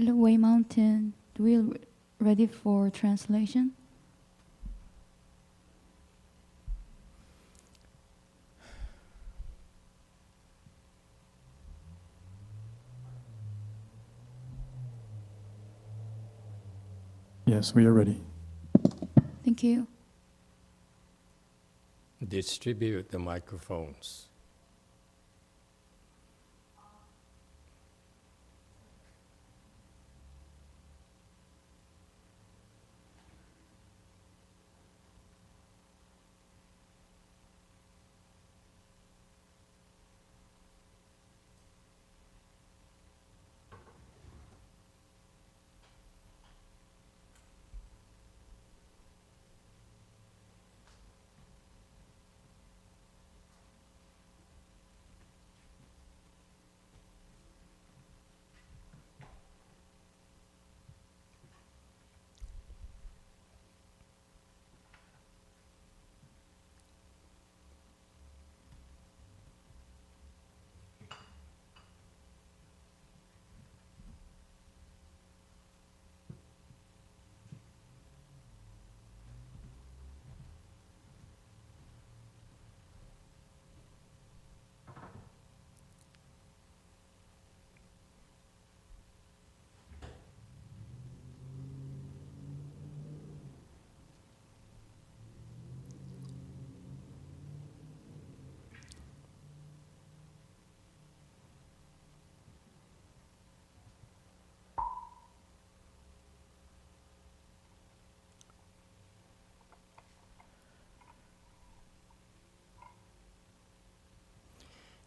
Hello, Way Mountain. Do we ready for translation? Yes, we are ready. Thank you. Distribute the microphones.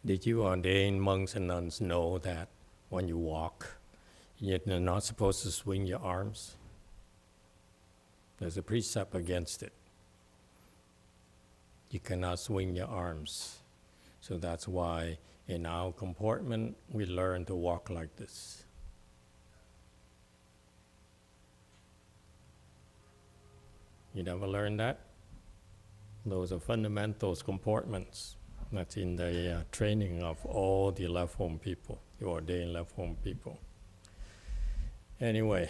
Did you ordained monks and nuns know that when you walk, you're not supposed to swing your arms? There's a precept against it. You cannot swing your arms. So that's why in our comportment, we learn to walk like this. You never learned that? Those are fundamentals, comportments. That's in the training of all the left home people, the ordained left home people. Anyway,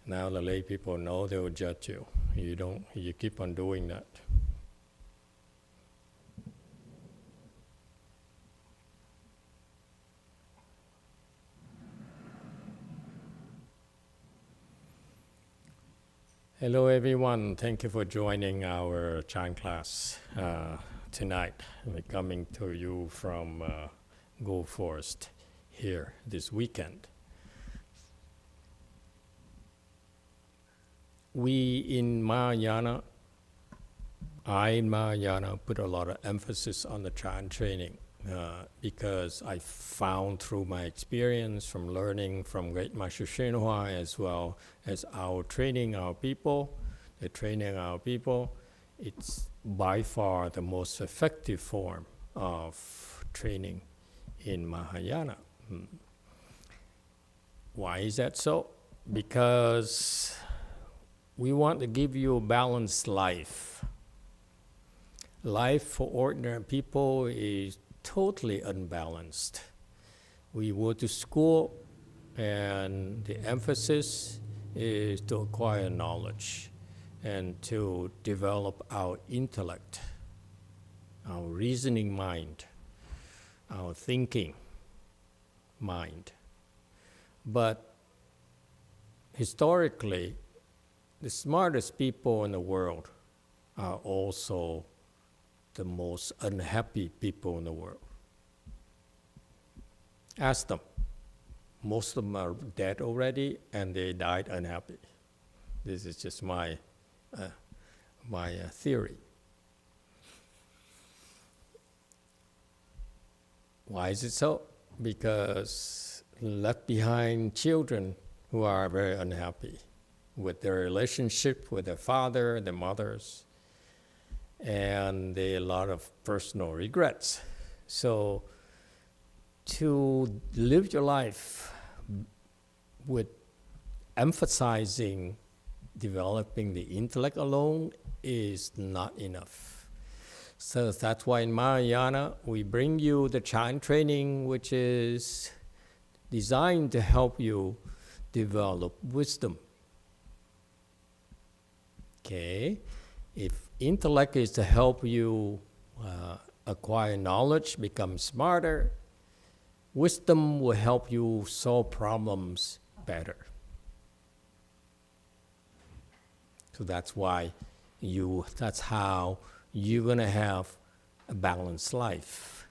now the lay people know they will judge you. You keep on doing that. Hello everyone, thank you for joining our chant class tonight. We're coming to you from Gold Forest here this weekend. We in Mahayana, I in Mahayana put a lot of emphasis on the chant training because I found through my experience from learning from great Master YongHua as well as our training our people, the training our people, it's by far the most effective form of training in Mahayana. Why is that so? Because we want to give you a balanced life. Life for ordinary people is totally unbalanced. We go to school and the emphasis is to acquire knowledge and to develop our intellect, our reasoning mind, our thinking mind. But historically, the smartest people in the world are also the most unhappy people in the world. Ask them. Most of them are dead already and they died unhappy. This is just my theory. Why is it so? Because left behind children who are very unhappy with their relationship with their father, their mothers, and a lot of personal regrets. So to live your life with emphasizing developing the intellect alone is not enough. So that's why in Mahayana we bring you the chant training, which is designed to help you develop wisdom. Okay? If intellect is to help you acquire knowledge, become smarter, wisdom will help you solve problems better. So that's how you're going to have a balanced life.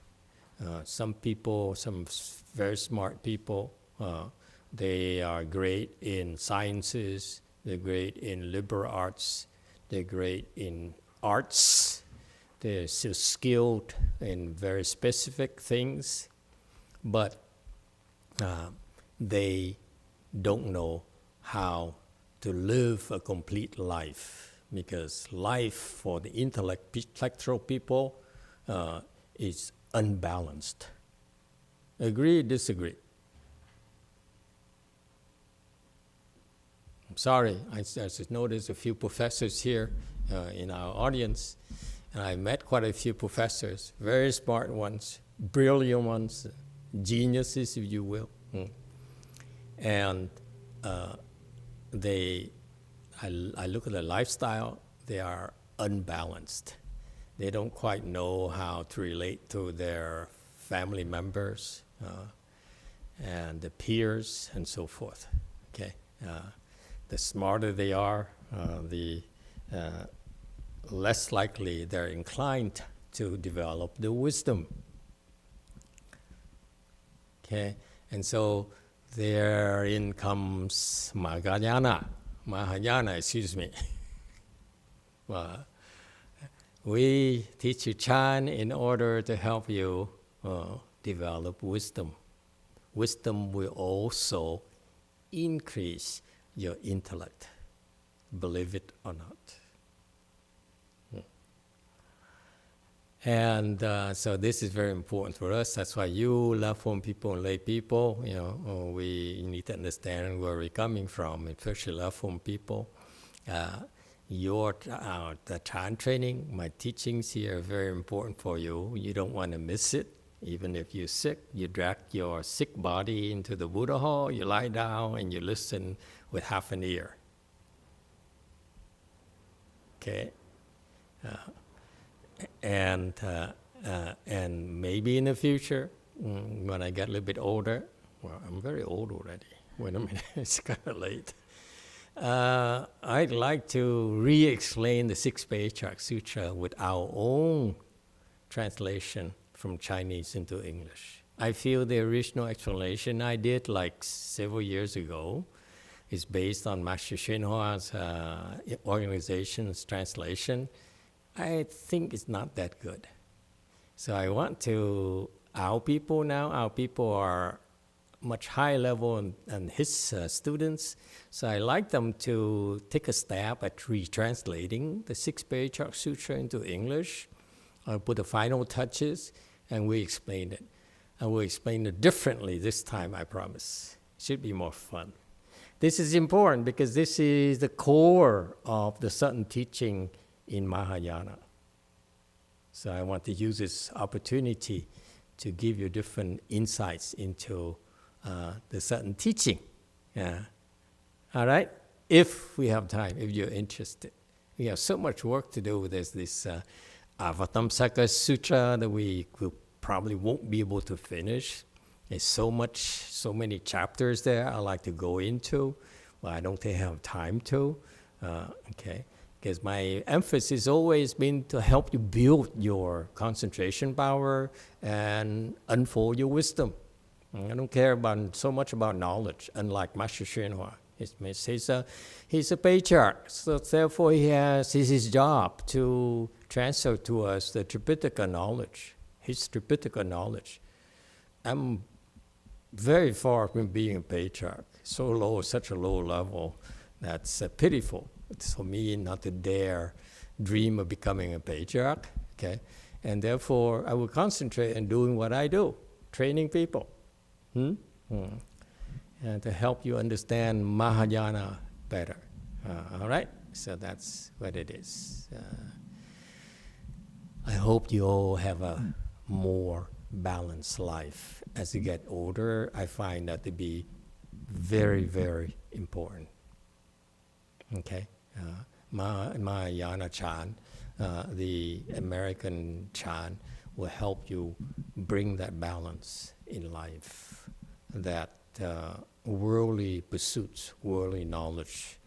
Some very smart people, they are great in sciences, they're great in liberal arts, they're great in arts, they're so skilled in very specific things, but they don't know how to live a complete life, because life for the intellectual people is unbalanced. Agree, disagree? I'm sorry, I just noticed a few professors here in our audience, and I met quite a few professors, very smart ones, brilliant ones, geniuses, if you will. And I look at their lifestyle, they are unbalanced. They don't quite know how to relate to their family members and the peers and so forth. Okay, the smarter they are, the less likely they're inclined to develop the wisdom. Okay, and so therein comes Mahayana, excuse me. We teach you Chan in order to help you develop wisdom. Wisdom will also increase your intellect, believe it or not. And so this is very important for us. That's why you love form people and lay people, we need to understand where we're coming from, especially love form people. The Chan training, my teachings here are very important for you. You don't want to miss it. Even if you're sick, you drag your sick body into the Buddha hall, you lie down and you listen with half an ear. Okay? And maybe in the future, when I get a little bit older, well, I'm very old already. Wait a minute, it's kind of late. I'd like to re-explain the Six Patriarch Sutra with our own translation from Chinese into English. I feel the original explanation I did like several years ago is based on Master YongHua's organization's translation. I think it's not that good. So I want to, our people are much higher level than his students. So I like them to take a stab at retranslating the Six Patriarch Sutra into English. I'll put the final touches and we explain it. And we'll explain it differently this time, I promise. It should be more fun. This is important because this is the core of the Sutton teaching in Mahayana. So I want to use this opportunity to give you different insights into the Sutton teaching. All right? If we have time, if you're interested. We have so much work to do. There's this Avatamsaka Sutra that we probably won't be able to finish. There's so many chapters there I like to go into, but I don't think I have time to. Okay? Because my emphasis has always been to help you build your concentration power and unfold your wisdom. I don't care so much about knowledge, unlike Master YongHua. He's a patriarch, so therefore it's his job to transfer to us the Tripitaka knowledge, his Tripitaka knowledge. I'm very far from being a patriarch, such a low level, that's pitiful. It's for me not to dare dream of becoming a patriarch, okay? And therefore, I will concentrate on doing what I do, training people. And to help you understand Mahayana better. All right? So that's what it is. I hope you all have a more balanced life. As you get older, I find that to be very, very important. Okay? Mahayana Chan, the American Chan, will help you bring that balance in life, that worldly pursuits, worldly knowledge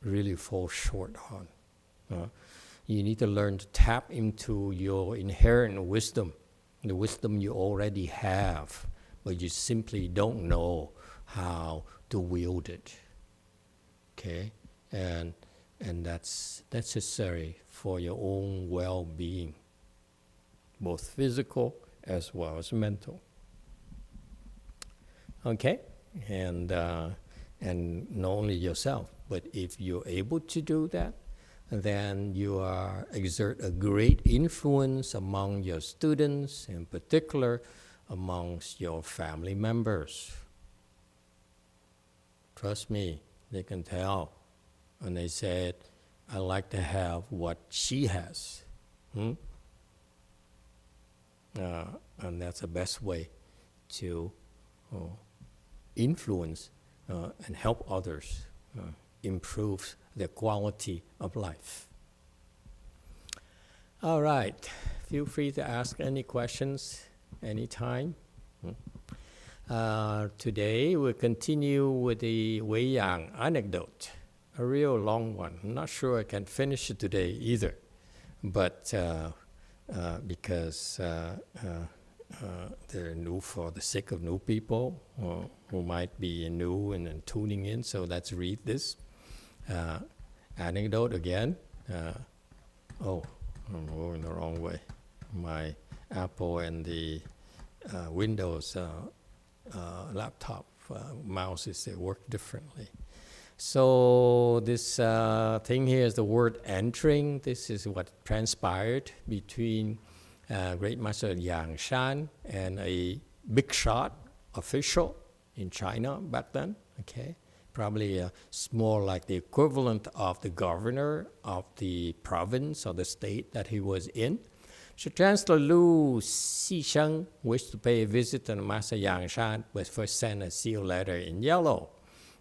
really fall short on. You need to learn to tap into your inherent wisdom, the wisdom you already have, but you simply don't know how to wield it. Okay? And that's necessary for your own well-being, both physical as well as mental. Okay? And not only yourself, but if you're able to do that, then you exert a great influence among your students, in particular amongst your family members. Trust me, they can tell. And they said, I like to have what she has. And that's the best way to influence and help others improve their quality of life. All right, feel free to ask any questions anytime. Today we'll continue with the Wei Yang anecdote, a real long one. I'm not sure I can finish it today either, but because they're new for the sake of new people who might be new and tuning in, so let's read this anecdote again. Oh, I'm going the wrong way. My Apple and the Windows laptop mouses, they work differently. So this thing here is the word entering. This is what transpired between Great Master Yang Shan and a big shot official in China back then. Okay, probably more like the equivalent of the governor of the province or the state that he was in. So Chancellor Lu Xisheng wished to pay a visit to the Master Yang Shan, but first sent a sealed letter in yellow.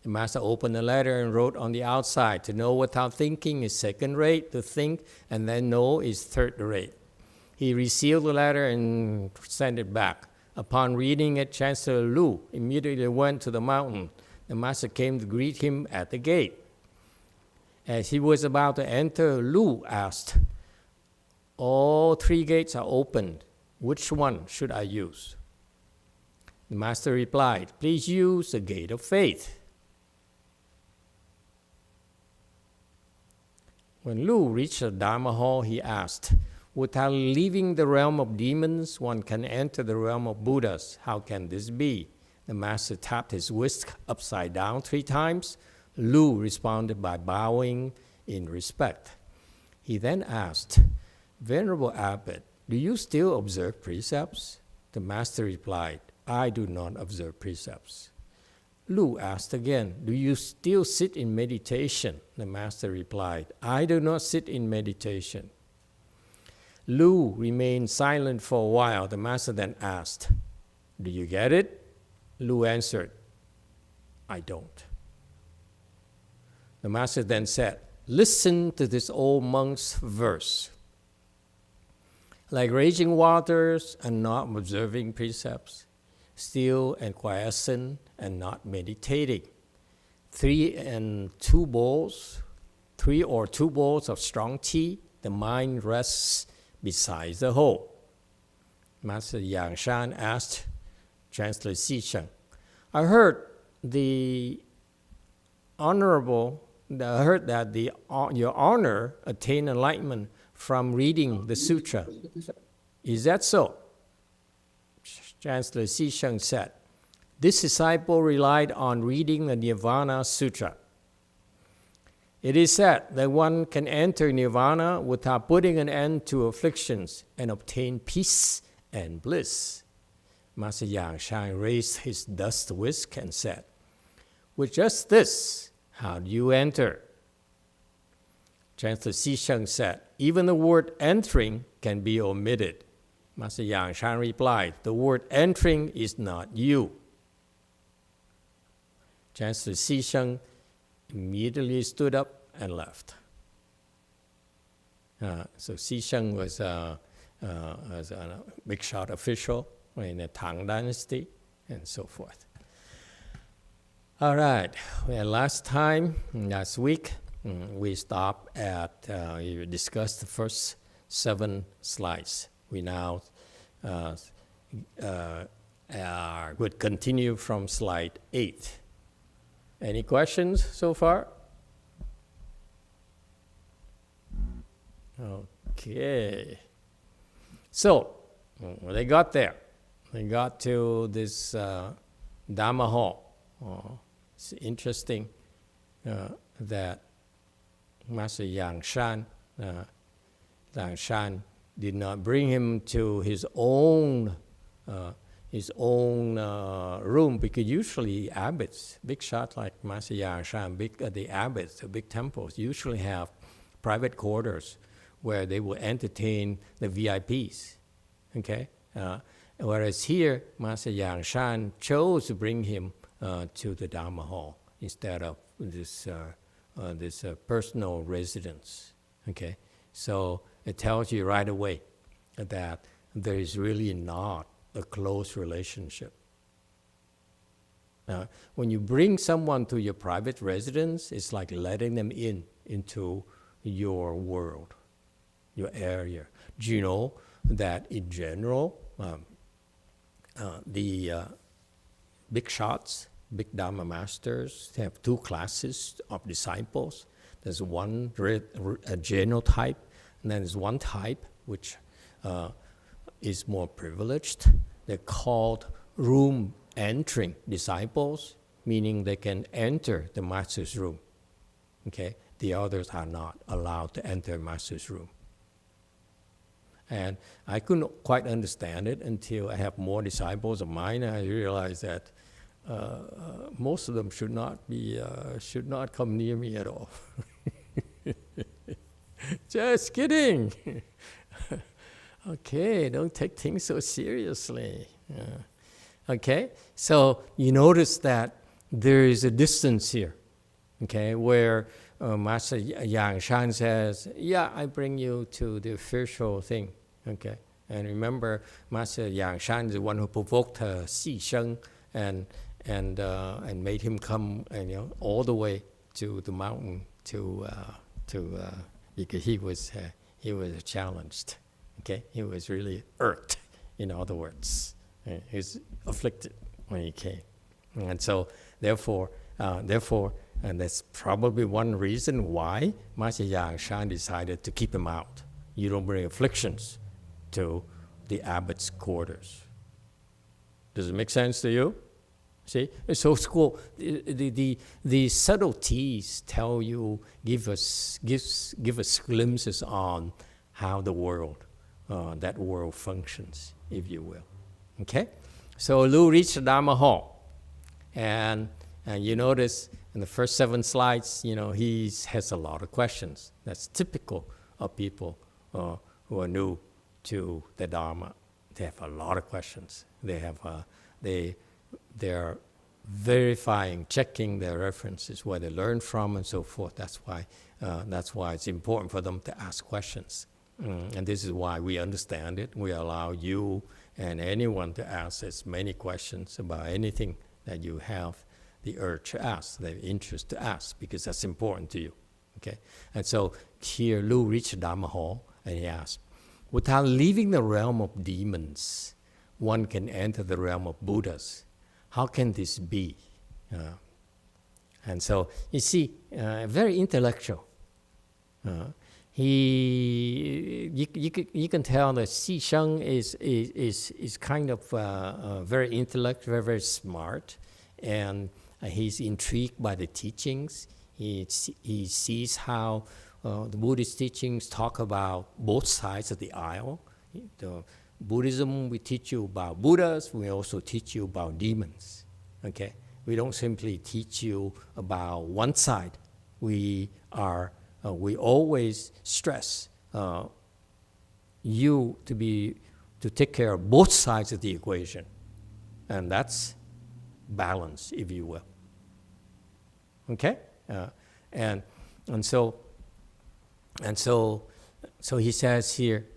The master opened the letter and wrote on the outside, to know without thinking is second rate, to think and then know is third rate. He resealed the letter and sent it back. Upon reading it, Chancellor Lu immediately went to the mountain. The master came to greet him at the gate. As he was about to enter, Lu asked, all three gates are opened. Which one should I use? The master replied, please use the gate of faith. When Lu reached the Dharma hall, he asked, without leaving the realm of demons, one can enter the realm of Buddhas. How can this be? The master tapped his whisk upside down 3 times. Lu responded by bowing in respect. He then asked, Venerable Abbot, do you still observe precepts? The master replied, I do not observe precepts. Lu asked again, do you still sit in meditation? The master replied, I do not sit in meditation. Lu remained silent for a while. The master then asked, do you get it? Lu answered, I don't. The master then said, listen to this old monk's verse. Like raging waters and not observing precepts, still and quiescent and not meditating. 3 or 2 bowls of strong tea, the mind rests beside the whole. Master Yang Shan asked Chancellor Xisheng, I heard that your honor attained enlightenment from reading the sutra. Is that so? Chancellor Xisheng said, this disciple relied on reading the Nirvana Sutra. It is said that one can enter Nirvana without putting an end to afflictions and obtain peace and bliss. Master Yang Shan raised his dust whisk and said, with just this, how do you enter? Chancellor Xisheng said, even the word entering can be omitted. Master Yang replied, the word entering is not you. Chancellor Xisheng immediately stood up and left. So Xisheng was a big shot official in the Tang Dynasty and so forth. All right, well, last week, we stopped at, we discussed the first 7 slides. We now would continue from slide 8. Any questions so far? Okay. So, they got there. They got to this Dharma hall. It's interesting that Master Yang did not bring him to his own room, because usually abbots, big shot like Master Yang, the abbots, the big temples, usually have private quarters where they will entertain the VIPs. Okay, whereas here Master Yang chose to bring him to the Dharma hall instead of this personal residence. Okay, so it tells you right away that there is really not a close relationship. When you bring someone to your private residence, it's like letting them into your world, your area. Do you know that in general, the big shots, big Dharma masters, they have 2 classes of disciples. There's one a general type, and then there's one type which is more privileged. They're called room entering disciples, meaning they can enter the master's room. Okay, the others are not allowed to enter master's room. And I couldn't quite understand it until I have more disciples of mine, and I realized that most of them should not come near me at all. Just kidding. Okay, don't take things so seriously. Okay, so you notice that there is a distance here. Okay, where Master Yang says, "Yeah, I bring you to the official thing." Okay, and remember, Master Yang is the one who provoked Xisheng and made him come, all the way to the mountain because he was challenged. Okay, he was really irked. In other words, he was afflicted when he came, and so therefore, and that's probably one reason why Master Yang decided to keep him out. You don't bring afflictions to the abbot's quarters. Does it make sense to you? See, it's so cool. The subtleties tell you, give us glimpses on how the world, that world functions, if you will. Okay, so Lu reached the Dharma hall, and you notice in the first 7 slides, he has a lot of questions. That's typical of people who are new to the Dharma. They have a lot of questions. They're verifying, checking their references, where they learn from, and so forth. That's why it's important for them to ask questions. And this is why we understand it. We allow you and anyone to ask as many questions about anything that you have the urge to ask, the interest to ask, because that's important to you. Okay? And so here Lu reached the Dharma hall, and he asked, without leaving the realm of demons, one can enter the realm of Buddhas. How can this be? And so, you see, very intellectual. You can tell that Xisheng is kind of very intellectual, very, very smart, and he's intrigued by the teachings. He sees how the Buddhist teachings talk about both sides of the aisle. Buddhism, we teach you about Buddhas, we also teach you about demons. Okay? We don't simply teach you about one side. We always stress you to be to take care of both sides of the equation. And that's balance, if you will. Okay? And so he says here,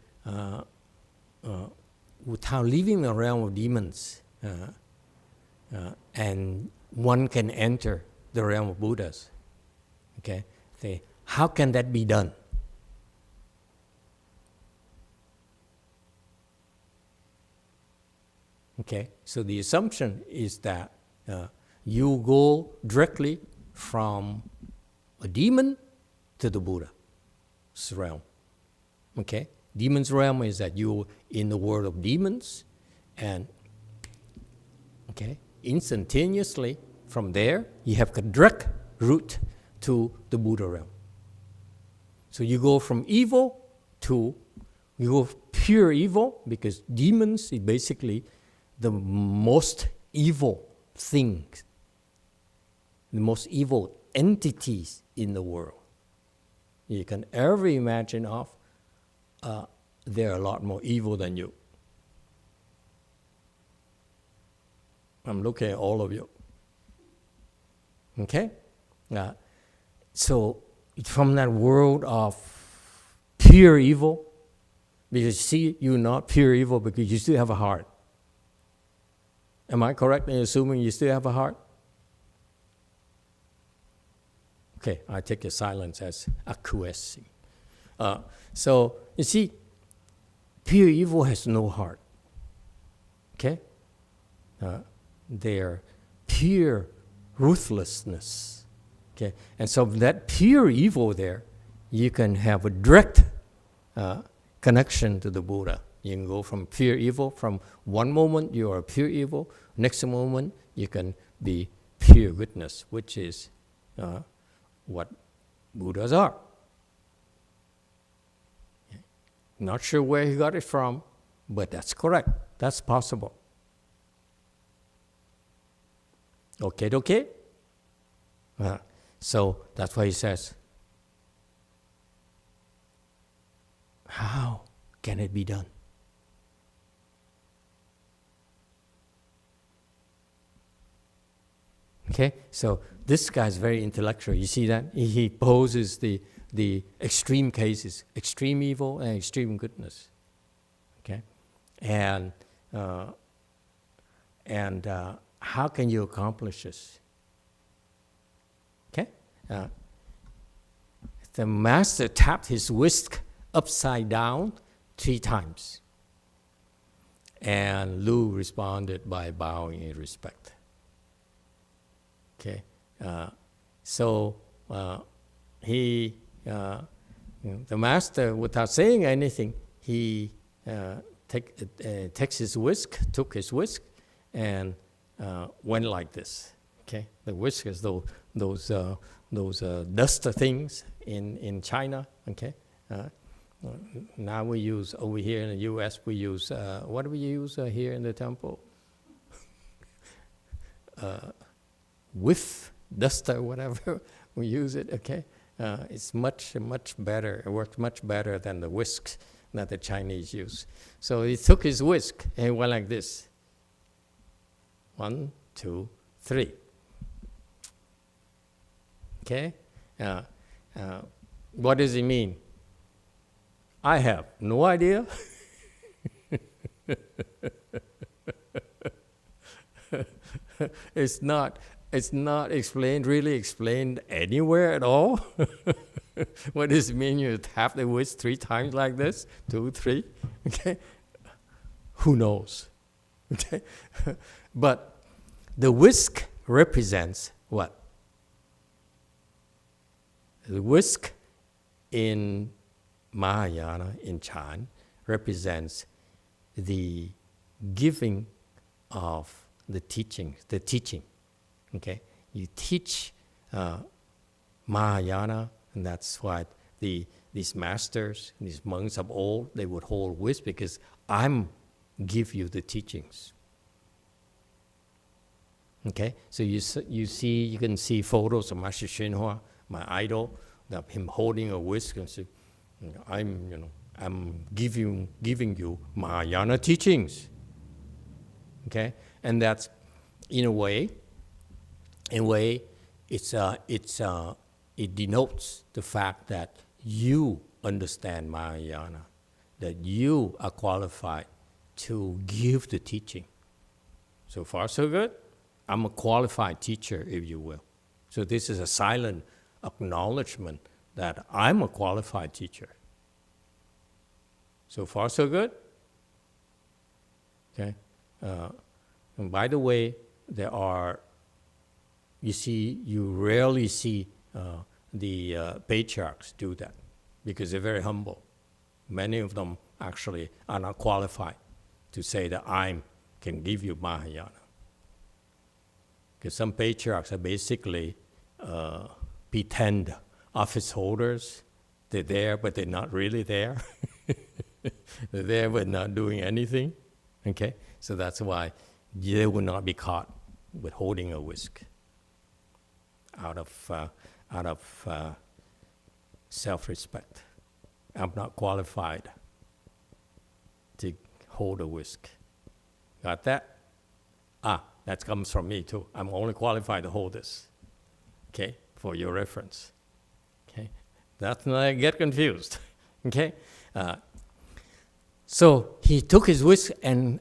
without leaving the realm of demons, and one can enter the realm of Buddhas. Okay? How can that be done? Okay, so the assumption is that you go directly from a demon to the Buddha's realm. Okay, demon's realm is that you're in the world of demons, and okay, instantaneously from there you have a direct route to the Buddha realm. So you go from evil to, you go pure evil, because demons is basically the most evil things, the most evil entities in the world you can ever imagine of. They're a lot more evil than you. I'm looking at all of you. Okay? So from that world of pure evil, because see, you're not pure evil because you still have a heart. Am I correct in assuming you still have a heart? Okay, I take your silence as acquiescing. So, you see, pure evil has no heart. Okay? They're pure ruthlessness. Okay? And so that pure evil there, you can have a direct connection to the Buddha. You can go from pure evil, from one moment you are pure evil, next moment you can be pure goodness, which is what Buddhas are. Not sure where he got it from, but that's correct. That's possible. Okay? So that's why he says, how can it be done? Okay, so this guy's very intellectual. You see that? He poses the extreme cases, extreme evil and extreme goodness. Okay, and how can you accomplish this? Okay, the master tapped his whisk upside down 3 times, and Lu responded by bowing in respect. Okay, so he, the master, without saying anything, he took his whisk, and went like this. Okay, the whisk is those duster things in China. Okay, now we use over here in the U.S. we use what do we use here in the temple? Whiff duster, whatever we use it. Okay, it's much better. It works much better than the whisks that the Chinese use. So he took his whisk and he went like this. 1, 2, 3. Okay, what does it mean? I have no idea. It's not really explained anywhere at all. What does it mean you tap the whisk 3 times like this? 2, 3, okay? Who knows? Okay? But the whisk represents what? The whisk in Mahayana, in Chan, represents the giving of the teaching. Okay, you teach Mahayana, and that's why these masters, these monks of old, they would hold whisk because I'm give you the teachings. Okay, so you can see photos of Master YongHua, my idol, that him holding a whisk and say, I'm giving you Mahayana teachings. Okay, and that's in a way, it denotes the fact that you understand Mahayana, that you are qualified to give the teaching. So far, so good. I'm a qualified teacher, if you will. So this is a silent acknowledgement that I'm a qualified teacher. So far, so good. Okay. And by the way, you rarely see the patriarchs do that because they're very humble. Many of them actually are not qualified to say that I can give you Mahayana. Because some patriarchs are basically pretend office holders. They're there, but they're not really there. They're there, but not doing anything. Okay? So that's why they will not be caught with holding a whisk out of self-respect. I'm not qualified to hold a whisk. Got that? That comes from me too. I'm only qualified to hold this. Okay? For your reference. Okay? That's not get confused. Okay? So he took his whisk and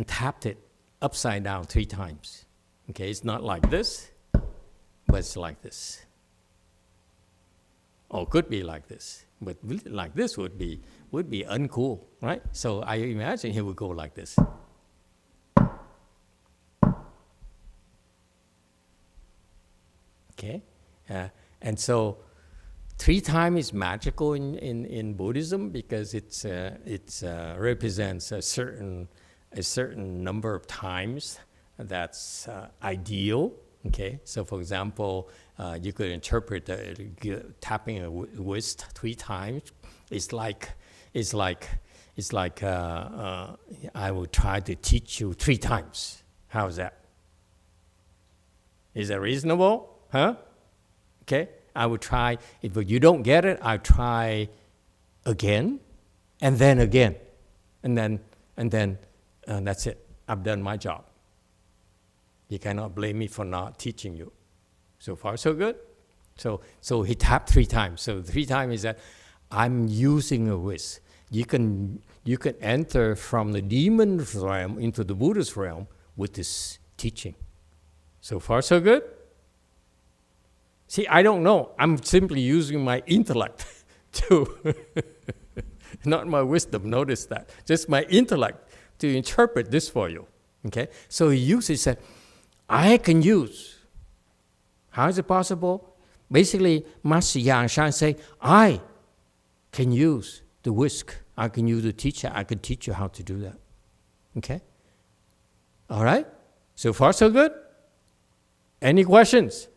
tapped it upside down 3 times. Okay? It's not like this, but it's like this. Or could be like this. But like this would be uncool, right? So I imagine he would go like this. Okay? And so 3 times is magical in Buddhism because it represents a certain number of times that's ideal. Okay, so for example, you could interpret tapping a whisk 3 times. It's like I will try to teach you 3 times. How's that? Is that reasonable? Huh? Okay, I will try. If you don't get it, I'll try again, and then again, and then that's it. I've done my job. You cannot blame me for not teaching you. So far, so good. So he tapped 3 times. So 3 times is that I'm using a whisk. You can enter from the demon's realm into the Buddha's realm with this teaching. So far, so good. See, I don't know. I'm simply using my intellect to, not my wisdom. Notice that. Just my intellect to interpret this for you. Okay. So he uses that. I can use. How is it possible? Basically, Master Yang Shan say, I can use the whisk. I can use the teacher. I can teach you how to do that. Okay? All right? So far, so good? Any questions?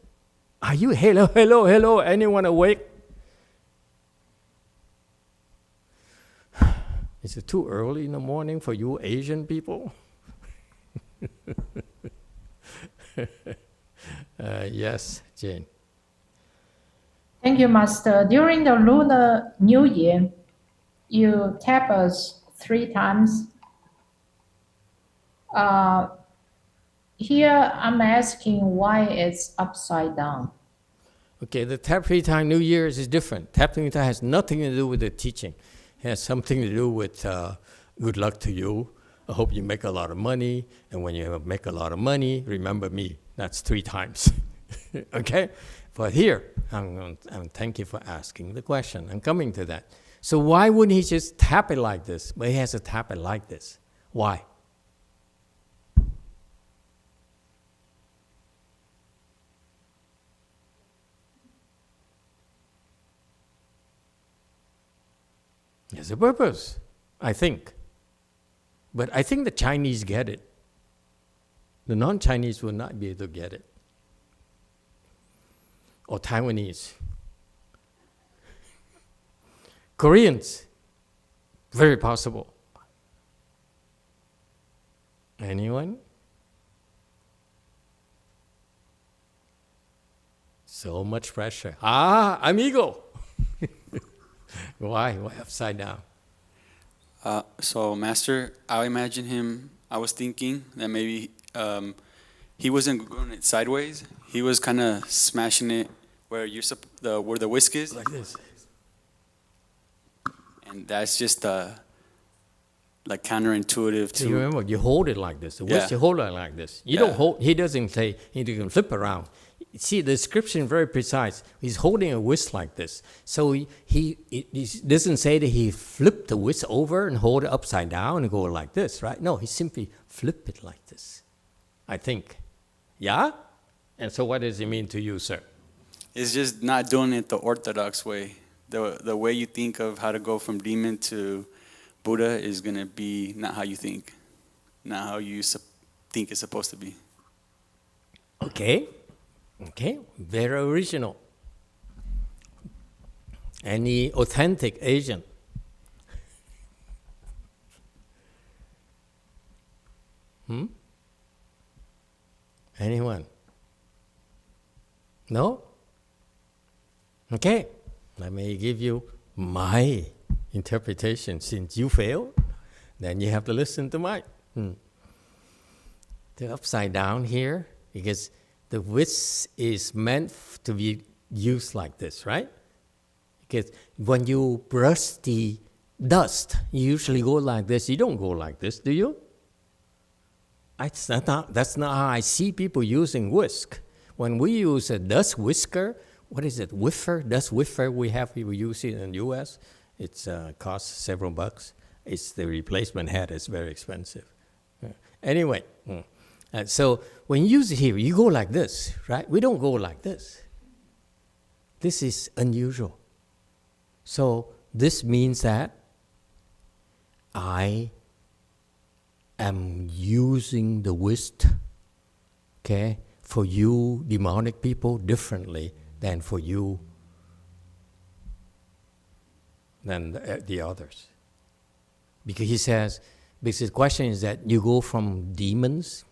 Are you, hello, anyone awake? Is it too early in the morning for you Asian people? Yes, Jane. Thank you, Master. During the Lunar New Year, you tap us 3 times. Here, I'm asking why it's upside down. Okay, the tap 3 times New Year's is different. Tap 3 times has nothing to do with the teaching. It has something to do with good luck to you. I hope you make a lot of money. And when you make a lot of money, remember me. That's 3 times. Okay? But here, thank you for asking the question. I'm coming to that. So why wouldn't he just tap it like this? But he has to tap it like this. Why? There's a purpose, I think. But I think the Chinese get it. The non-Chinese will not be able to get it. Or Taiwanese. Koreans, very possible. Anyone? So much pressure. Amigo! Why? Why upside down? So, Master, I imagine him. I was thinking that maybe he wasn't going it sideways. He was kind of smashing it where where the whisk is, Like this. and that's just like counterintuitive So you to. remember, you hold it like this. The whisk, Yeah. you hold it like this. You Yeah. don't hold. He doesn't say you can flip around. See, the description is very precise. He's holding a whisk like this. So he doesn't say that he flipped the whisk over and hold it upside down and go like this, right? No, he simply flip it like this, I think. Yeah? And so what does it mean to you, sir? It's just not doing it the orthodox way. The way you think of how to go from demon to Buddha is going to be not how you think, not how you think it's supposed to be. Okay, very original. Any authentic Asian? Anyone? No? Okay, let me give you my interpretation. Since you failed, then you have to listen to mine. The upside down here, because the whisk is meant to be used like this, right? Because when you brush the dust, you usually go like this. You don't go like this, do you? That's not how I see people using whisk. When we use a dust whisker, what is it, dust whiffer we use it in the U.S., it costs several bucks. It's the replacement head is very expensive. Anyway, so when you use it here, you go like this, right? We don't go like this. This is unusual. So this means that I am using the whisk, okay, for you demonic people differently than for you than the others. Because he says, because the question is that you go from demons,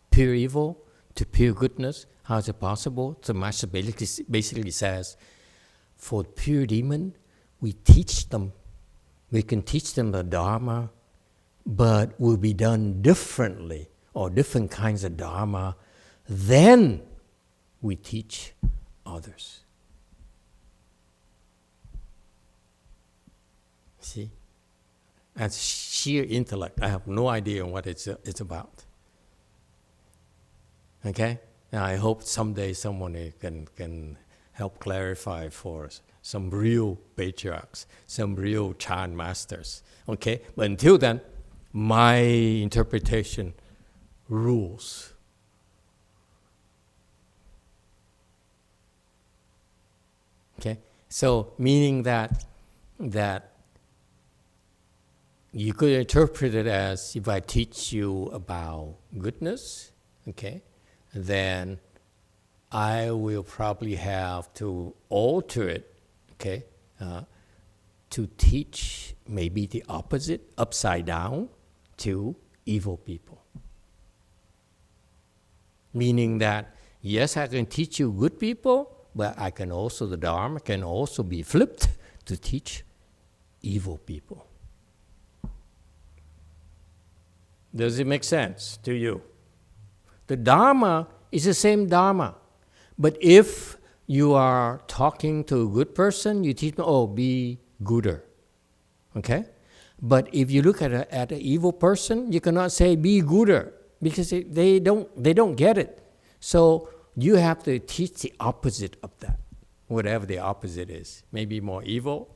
pure evil, to pure goodness. How is it possible? So Master basically says, for pure demon, we can teach them the Dharma, but will be done differently, or different kinds of Dharma, then we teach others. See? That's sheer intellect. I have no idea what it's about. Okay? Now I hope someday someone can help clarify for us. Some real patriarchs, some real Chan masters. Okay? But until then, my interpretation rules. Okay? So meaning that you could interpret it as, if I teach you about goodness, okay, then I will probably have to alter it, okay, to teach maybe the opposite, upside down, to evil people. Meaning that, yes, I can teach you good people, but I can also, the Dharma can also be flipped to teach evil people. Does it make sense to you? The Dharma is the same Dharma. But if you are talking to a good person, you teach them, oh, be gooder. Okay? But if you look at an evil person, you cannot say be gooder, because they don't get it. So you have to teach the opposite of that, whatever the opposite is. Maybe more evil,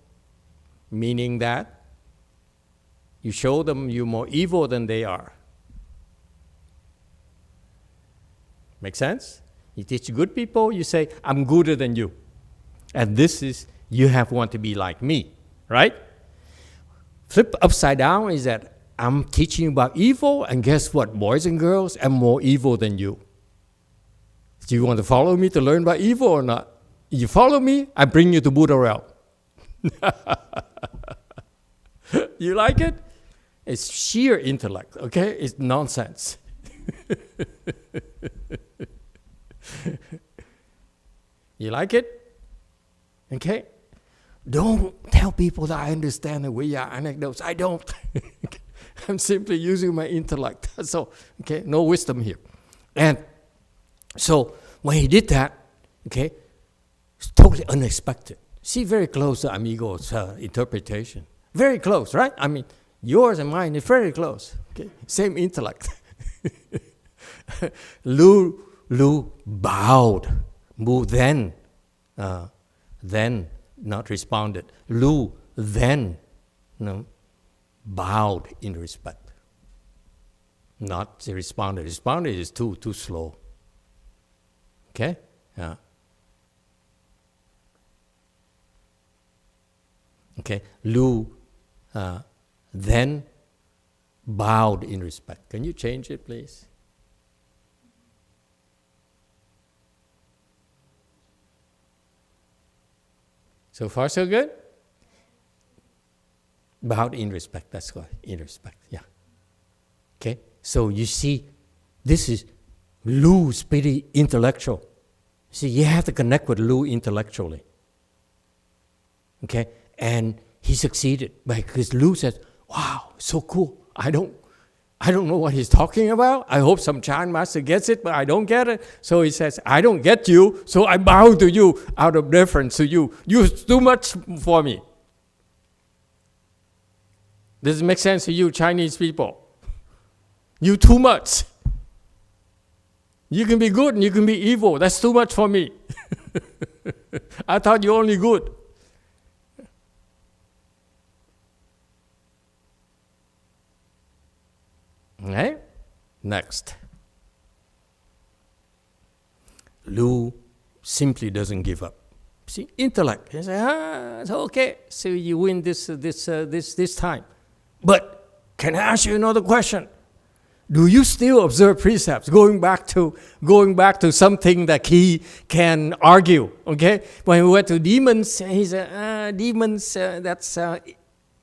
meaning that you show them you're more evil than they are. Make sense? You teach good people, you say, I'm gooder than you. And this is, you want to be like me, right? Flip upside down is that I'm teaching you about evil, and guess what, boys and girls, I'm more evil than you. Do you want to follow me to learn about evil or not? You follow me, I bring you to Buddha realm. You like it? It's sheer intellect, okay? It's nonsense. You like it? Okay? Don't tell people that I understand the way anecdotes. I don't. I'm simply using my intellect. So, okay, no wisdom here. And so when he did that, okay, it's totally unexpected. See, very close to Amigo's interpretation. Very close, right? I mean, yours and mine is very close. Okay, same intellect. Lu bowed. Mu then not responded. Lu then bowed in respect. Not responded. Responded is too slow. Okay? Yeah. Okay. Lu then bowed in respect. Can you change it, please? So far, so good? Bowed in respect, that's what, in respect, yeah. Okay, so you see, this is Lu's pretty intellectual. See, you have to connect with Lu intellectually. Okay, and he succeeded because Lu says, wow, so cool. I don't know what he's talking about. I hope some Chan master gets it, but I don't get it. So he says, I don't get you, so I bow to you out of deference to you. You're too much for me. Does it make sense to you, Chinese people? You too much. You can be good and you can be evil. That's too much for me. I thought you're only good. Okay? Next. Lu simply doesn't give up. See, intellect. He says, it's okay. So you win this time. But can I ask you another question? Do you still observe precepts? Going back to something that he can argue. Okay? When we went to demons, he said, demons.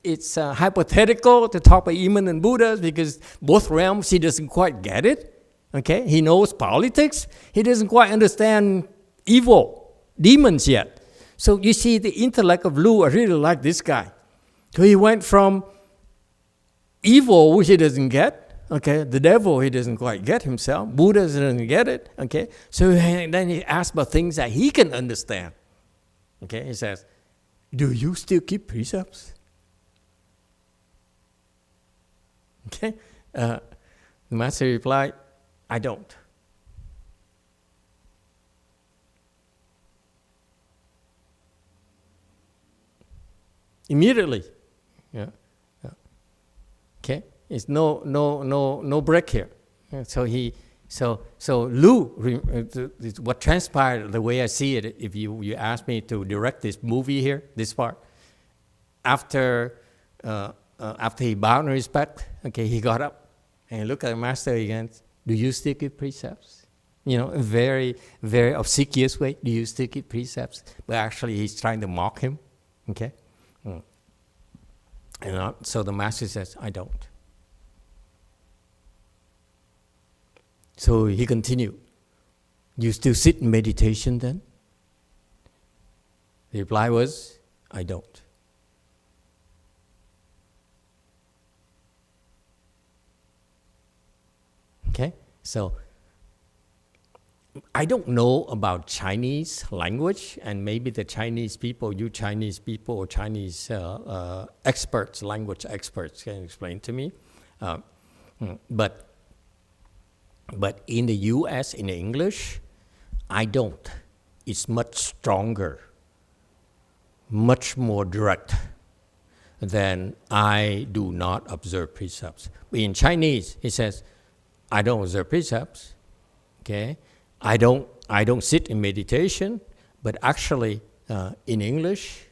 It's hypothetical to talk about demons and Buddhas because both realms he doesn't quite get it. Okay? He knows politics. He doesn't quite understand evil, demons yet. So you see the intellect of Lu, I really like this guy. So he went from evil, which he doesn't get, okay, the devil he doesn't quite get himself, Buddha doesn't get it, okay, so then he asks about things that he can understand. Okay, he says, do you still keep precepts? Okay, the master replied, I don't. Immediately, yeah. Okay, it's no break here. So Lu, what transpired, the way I see it, if you ask me to direct this movie here, this part, after he bowed in respect, okay, he got up and he looked at the master again. Do you still keep precepts? You know, a very, very obsequious way. Do you still keep precepts? But actually, he's trying to mock him. Okay. And so the master says, I don't. So he continued, you still sit in meditation then? The reply was, I don't. Okay, so I don't know about Chinese language, and maybe the Chinese people, you Chinese people or Chinese experts, language experts can explain to me. But in the US, in English, I don't. It's much stronger, much more direct than I do not observe precepts. But in Chinese, it says, I don't observe precepts, okay? I don't sit in meditation, but actually, in English,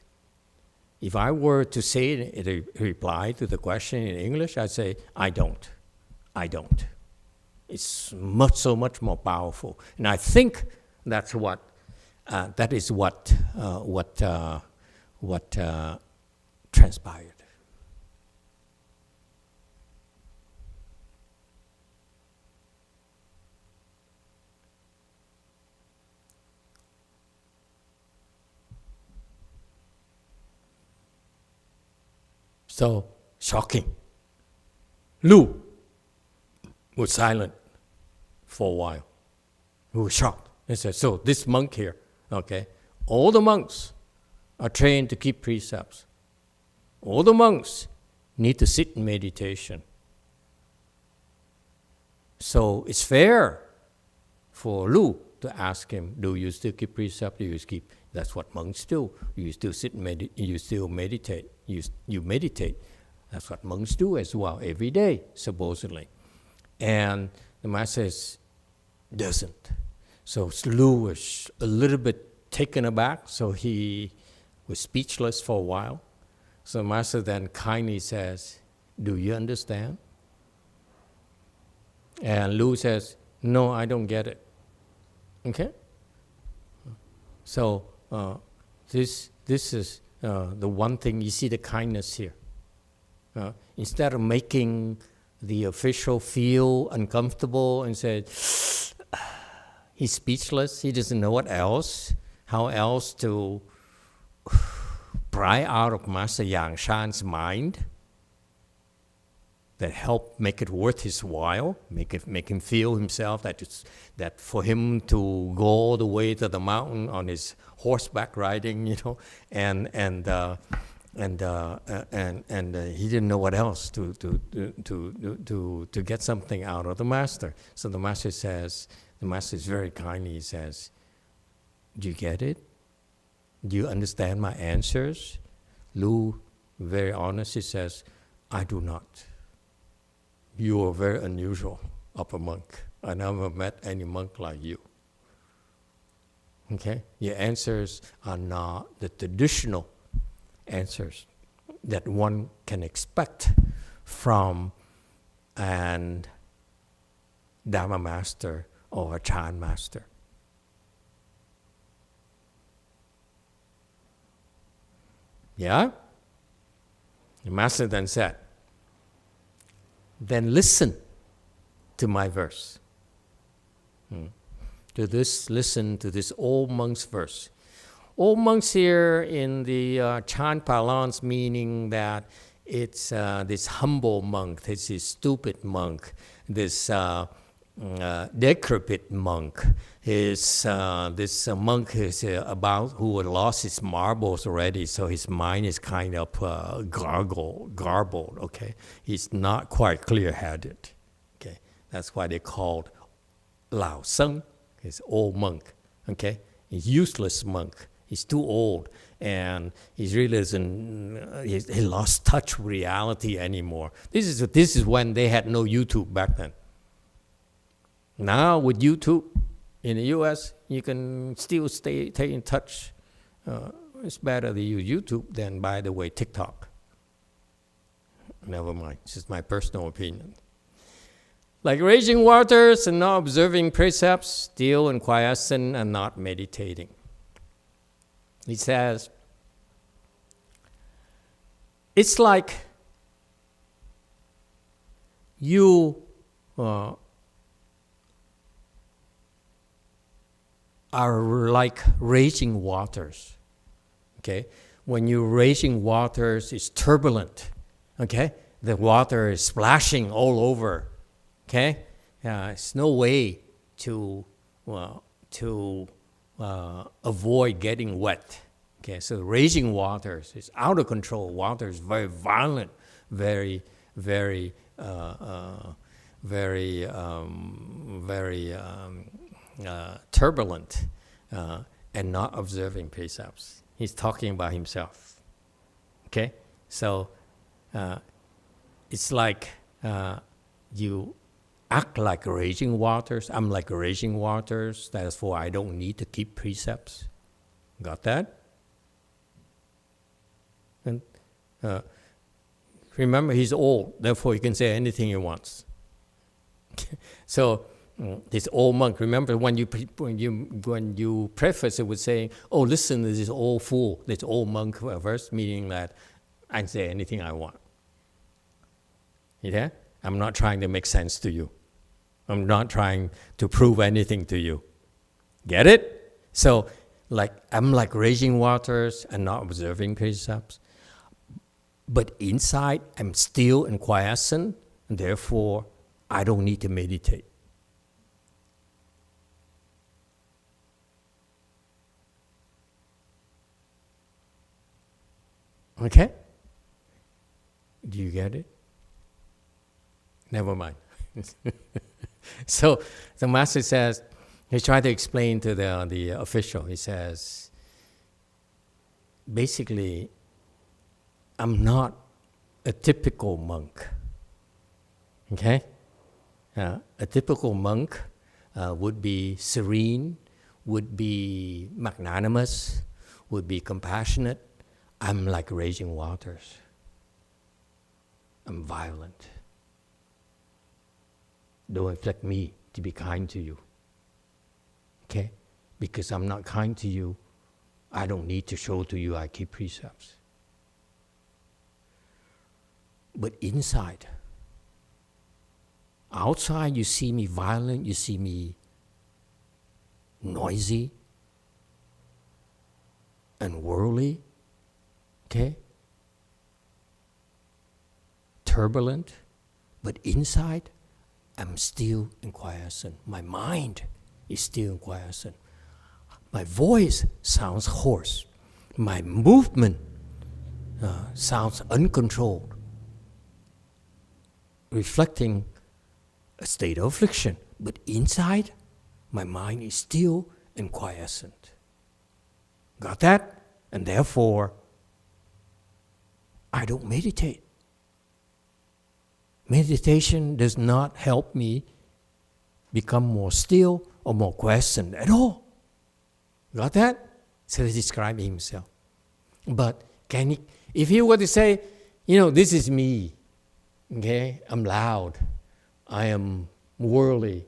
if I were to say a reply to the question in English, I'd say, I don't. It's so much more powerful, and I think that is what transpired. So shocking. Lu was silent for a while. He was shocked. He said, so this monk here, okay, all the monks are trained to keep precepts. All the monks need to sit in meditation. So it's fair for Lu to ask him, do you still keep precept? Do you keep? That's what monks do. You still sit and you still meditate. You meditate. That's what monks do as well every day, supposedly. And the master says, doesn't. So Lu was a little bit taken aback, so he was speechless for a while. So the master then kindly says, do you understand? And Lu says, no, I don't get it. Okay? So this is the one thing, you see the kindness here. Instead of making the official feel uncomfortable and say, he's speechless, he doesn't know how else to pry out of Master Yang Shan's mind that help make it worth his while, make him feel himself that for him to go all the way to the mountain on his horseback riding, and he didn't know what else to get something out of the master. So the master is very kindly, he says, do you get it? Do you understand my answers? Lu, very honest, he says, I do not. You are very unusual of a monk. I never met any monk like you. Okay? Your answers are not the traditional answers that one can expect from an Dharma master or a Chan master. Yeah? The master then said, then listen to my verse. Listen to this old monk's verse. Old monks here in the Chan parlance, meaning that it's this humble monk, this stupid monk, this decrepit monk, this monk is about who had lost his marbles already, so his mind is kind of garbled. Okay, he's not quite clear-headed. Okay, that's why they called Lao Seng, his old monk. Okay, he's useless monk. He's too old, and he really doesn't. He lost touch with reality anymore. This is when they had no YouTube back then. Now with YouTube in the U.S., you can still stay in touch. It's better to use YouTube than, by the way, TikTok. Never mind. It's just my personal opinion. Like raging waters and not observing precepts, still and quiescent and not meditating. He says, it's like you are like raging waters. Okay? When you're raging waters, it's turbulent. Okay? The water is splashing all over. Okay? It's no way to avoid getting wet. Okay? So raging waters is out of control. Water is very violent, very turbulent, and not observing precepts. He's talking about himself. Okay? So it's like you act like raging waters. I'm like raging waters. Therefore, I don't need to keep precepts. Got that? And remember, he's old. Therefore, he can say anything he wants. So this old monk. Remember when you preface it with saying, "Oh, listen to this old fool, this old monk," verse, meaning that I can say anything I want. Yeah, I'm not trying to make sense to you. I'm not trying to prove anything to you. Get it? So, I'm like raging waters and not observing precepts. But inside, I'm still and quiescent. and therefore I don't need to meditate. Okay? Do you get it? Never mind. So the master says, he tried to explain to the official, he says, basically, I'm not a typical monk. Okay? A typical monk would be serene, would be magnanimous, would be compassionate. I'm like raging waters. I'm violent. Don't expect me to be kind to you. Okay? Because I'm not kind to you, I don't need to show to you I keep precepts. But inside, outside you see me violent, you see me noisy and worldly, okay? Turbulent, but inside, I'm still in quiescence. My mind is still in quiescence. My voice sounds hoarse. My movement sounds uncontrolled, reflecting a state of affliction. But inside, my mind is still in quiescent. Got that? And therefore, I don't meditate. Meditation does not help me become more still or more quiescent at all. Got that? So he described himself. But can he, if he were to say, this is me, okay, I'm loud, I am worldly,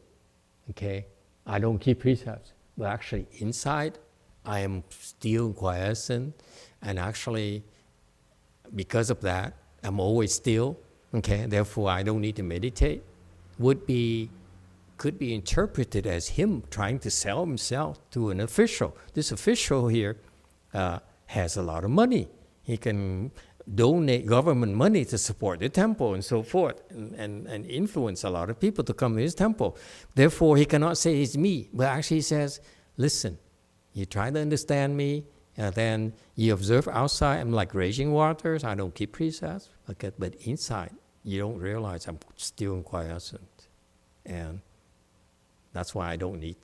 okay, I don't keep precepts, but actually inside, I am still quiescent, and actually, because of that, I'm always still, okay, therefore I don't need to meditate, could be interpreted as him trying to sell himself to an official. This official here has a lot of money. He can donate government money to support the temple and so forth, and influence a lot of people to come to his temple. Therefore, he cannot say it's me, but actually he says, listen, you try to understand me, and then you observe outside, I'm like raging waters, I don't keep precepts, okay, but inside, you don't realize I'm still in quiescent. And that's why I don't need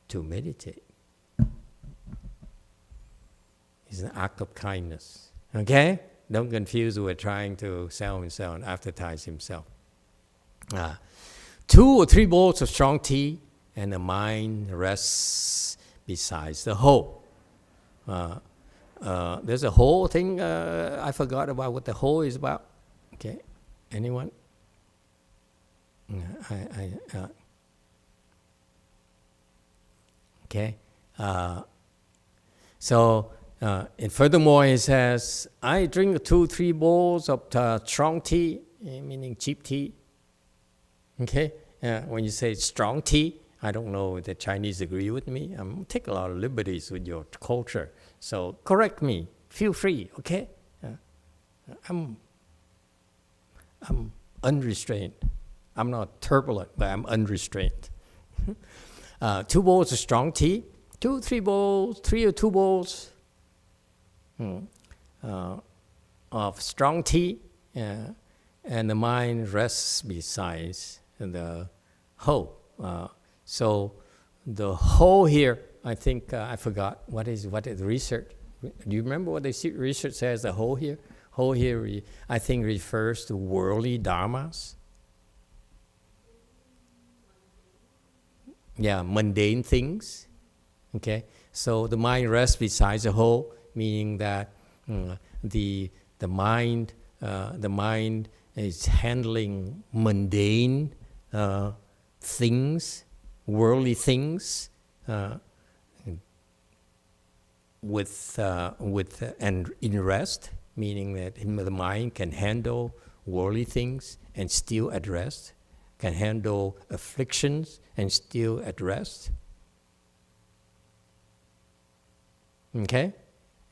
to meditate. It's an act of kindness. Okay? Don't confuse with trying to sell himself and advertise himself. 2 or 3 bowls of strong tea, and the mind rests beside the whole. There's a whole thing, I forgot about what the whole is about. Okay? Anyone? Okay? And furthermore, he says, I drink 2-3 bowls of strong tea, meaning cheap tea. Okay? When you say strong tea, I don't know if the Chinese agree with me. I'm taking a lot of liberties with your culture. So correct me. Feel free, okay? I'm unrestrained. I'm not turbulent, but I'm unrestrained. 2 bowls of strong tea, 2-3 bowls, 3 or 2 bowls of strong tea, and the mind rests beside the whole. So the whole here, I think I forgot what is research. Do you remember what the research says? The whole here, I think refers to worldly dharmas. Yeah, mundane things. Okay, so the mind rests beside the whole, meaning that the mind is handling mundane things, worldly things, and in rest, meaning that the mind can handle worldly things and still at rest, can handle afflictions and still at rest. Okay?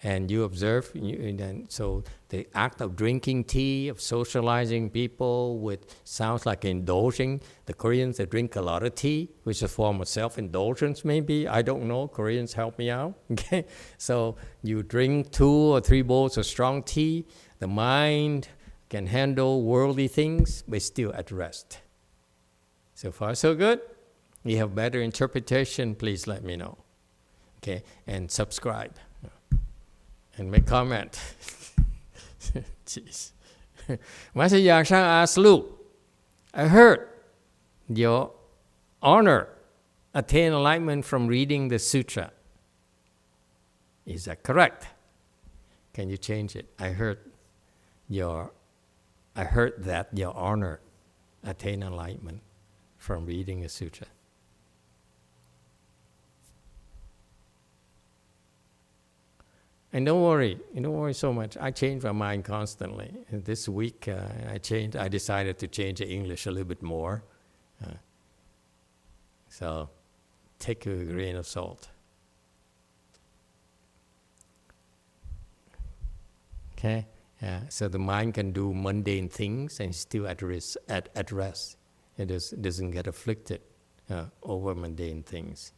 and you observe, and then, so the act of drinking tea, of socializing people with, sounds like indulging. The Koreans, they drink a lot of tea, which is a form of self-indulgence maybe. I don't know. Koreans, help me out. Okay, so you drink 2 or 3 bowls of strong tea. The mind can handle worldly things, but still at rest. So far, so good. You have better interpretation, please let me know. Okay, and subscribe. And make comment. Jeez. Master Yang asked Lu, I heard your honor attain enlightenment from reading the sutra. Is that correct? Can you change it? I heard that your honor attain enlightenment from reading the sutra. And don't worry so much. I change my mind constantly. And this week I decided to change the English a little bit more. So take a grain of salt. Okay? So the mind can do mundane things and still at rest. It doesn't get afflicted over mundane things.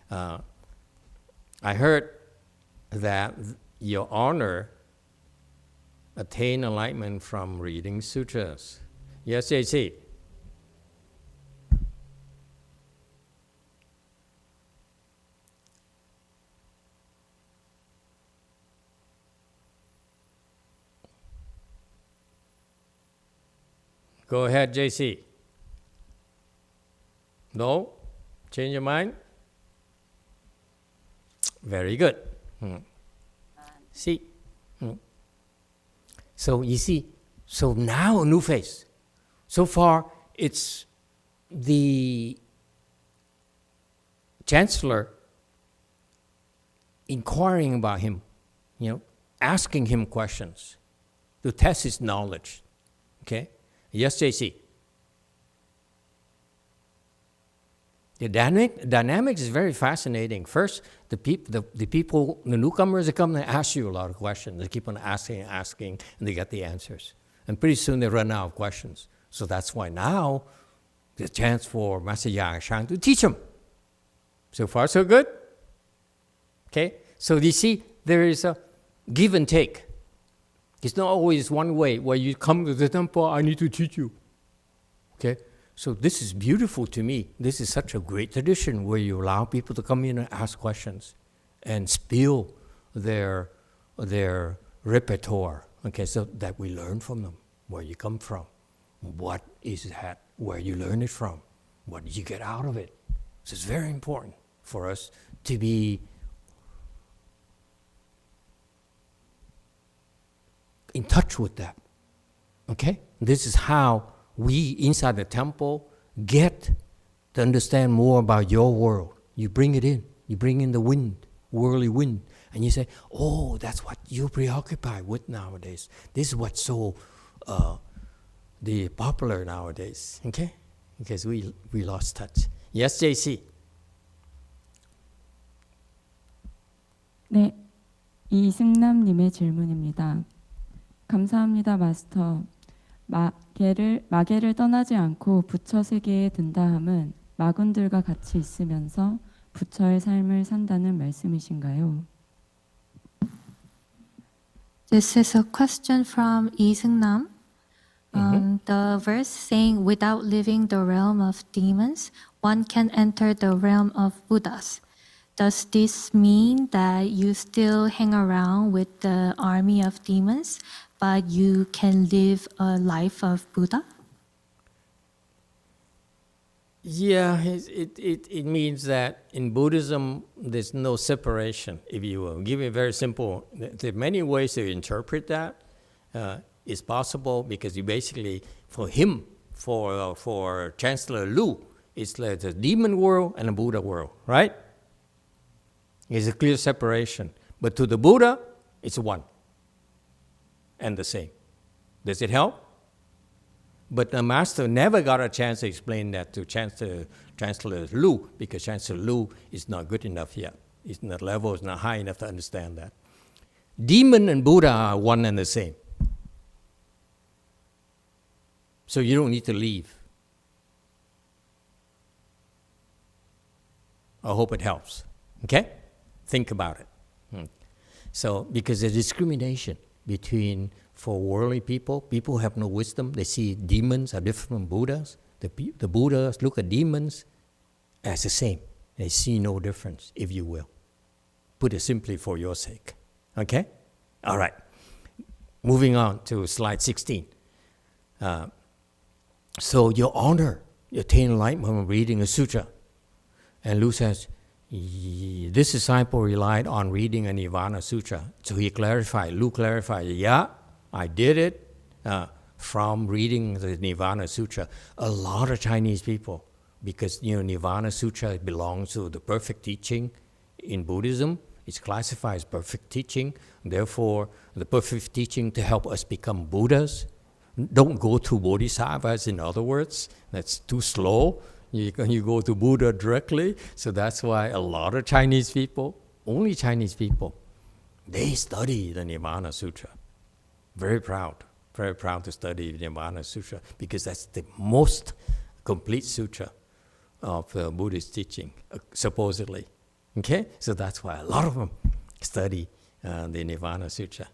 I heard that your honor attain enlightenment from reading sutras. Yes, JC? Go ahead, JC. No? Change your mind? Very good. See? So you see, so now a new phase. So far, it's the chancellor inquiring about him, asking him questions to test his knowledge. Okay? Yes, JC? The dynamics is very fascinating. First, the people, the newcomers, they come and ask you a lot of questions. They keep on asking, and they get the answers. And pretty soon they run out of questions. So that's why now there's a chance for Master Yang to teach them. So far, so good. Okay? So you see, there is a give and take. It's not always one way where you come to the temple, I need to teach you. Okay? So this is beautiful to me. This is such a great tradition where you allow people to come in and ask questions and spill their repertoire. Okay, so that we learn from them, where you come from. What is that? Where you learn it from? What did you get out of it? So it's very important for us to be in touch with that. Okay? This is how we, inside the temple, get to understand more about your world. You bring it in. You bring in the wind, worldly wind. And you say, oh, that's what you're preoccupied with nowadays. This is what's so popular nowadays. Okay? Because we lost touch. Yes, JC? 네, 이승남님의 질문입니다. 감사합니다, 마스터. 마계를 떠나지 않고 부처 세계에 든다 함은 마군들과 같이 있으면서 부처의 삶을 산다는 말씀이신가요? This is a question from Lee Seung-nam. The verse saying, without leaving the realm of demons, one can enter the realm of Buddhas. Does this mean that you still hang around with the army of demons, but you can live a life of Buddha? Yeah, it means that in Buddhism, there's no separation, if you will. Give it very simple. There are many ways to interpret that. It's possible because you basically, for him, for Chancellor Lu, it's like the demon world and the Buddha world, right? It's a clear separation. But to the Buddha, it's one and the same. Does it help? But the master never got a chance to explain that to Chancellor Lu, because Chancellor Lu is not good enough yet. The level is not high enough to understand that. Demon and Buddha are one and the same. So you don't need to leave. I hope it helps. Okay? Think about it. So, because the discrimination between, for worldly people who have no wisdom, they see demons are different from Buddhas. The Buddhas look at demons as the same. They see no difference, if you will. Put it simply for your sake. Okay? All right. Moving on to slide 16. So your honor, you attain enlightenment from reading a sutra. And Lu says, this disciple relied on reading a Nirvana Sutra. So he clarified, Lu clarified, yeah, I did it from reading the Nirvana Sutra. A lot of Chinese people, because Nirvana Sutra belongs to the perfect teaching in Buddhism. It's classified as perfect teaching. Therefore, the perfect teaching to help us become Buddhas. Don't go to Bodhisattvas, in other words. That's too slow. You go to Buddha directly. So that's why a lot of Chinese people, only Chinese people, they study the Nirvana Sutra. Very proud to study the Nirvana Sutra, because that's the most complete sutra of Buddhist teaching, supposedly. Okay? So that's why a lot of them study the Nirvana Sutra.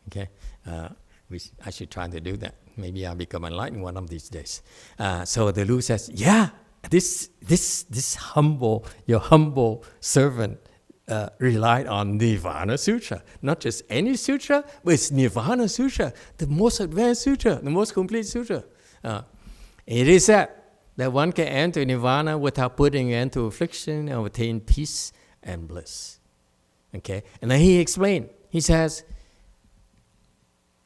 Okay? I should try to do that. Maybe I'll become enlightened one of these days. So the Lu says, yeah, this your humble servant relied on Nirvana Sutra. Not just any sutra, but it's Nirvana Sutra, the most advanced sutra, the most complete sutra. It is said that one can enter Nirvana without putting an end to affliction and obtain peace and bliss. Okay? And then he explained. He says,